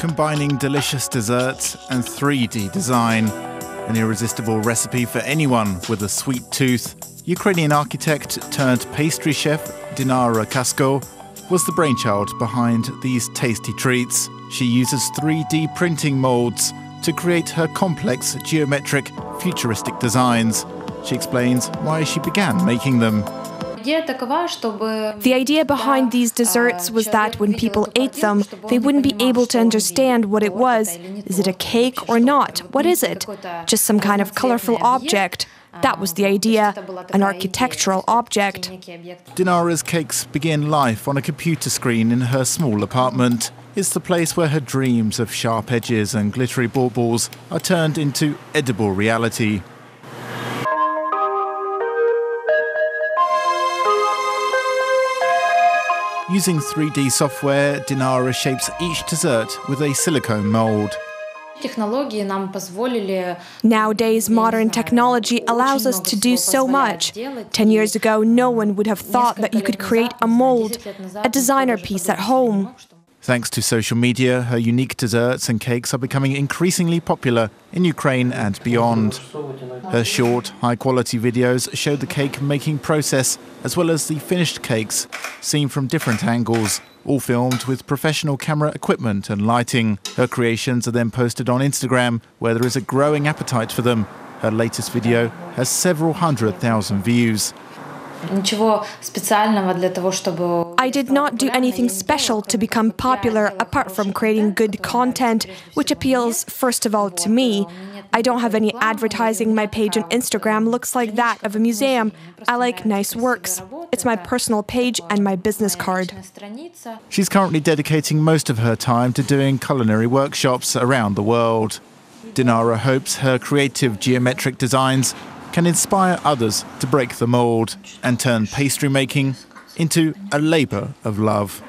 Combining delicious desserts and 3D design. An irresistible recipe for anyone with a sweet tooth. Ukrainian architect turned pastry chef Dinara Kasko was the brainchild behind these tasty treats. She uses 3D printing molds to create her complex, geometric, futuristic designs. She explains why she began making them. The idea behind these desserts was that when people ate them, they wouldn't be able to understand what it was. Is it a cake or not? What is it? Just some kind of colorful object. That was the idea, an architectural object. Dinara's cakes begin life on a computer screen in her small apartment. It's the place where her dreams of sharp edges and glittery baubles are turned into edible reality. Using 3D software, Dinara shapes each dessert with a silicone mold. Nowadays, modern technology allows us to do so much. 10 years ago, no one would have thought that you could create a mold, a designer piece at home. Thanks to social media, her unique desserts and cakes are becoming increasingly popular in Ukraine and beyond. Her short, high-quality videos show the cake-making process as well as the finished cakes, seen from different angles, all filmed with professional camera equipment and lighting. Her creations are then posted on Instagram, where there is a growing appetite for them. Her latest video has several 100,000 views. I did not do anything special to become popular apart from creating good content, which appeals first of all to me. I don't have any advertising. My page on Instagram looks like that of a museum. I like nice works. It's my personal page and my business card. She's currently dedicating most of her time to doing culinary workshops around the world. Dinara hopes her creative geometric designs can inspire others to break the mold and turn pastry making into a labour of love.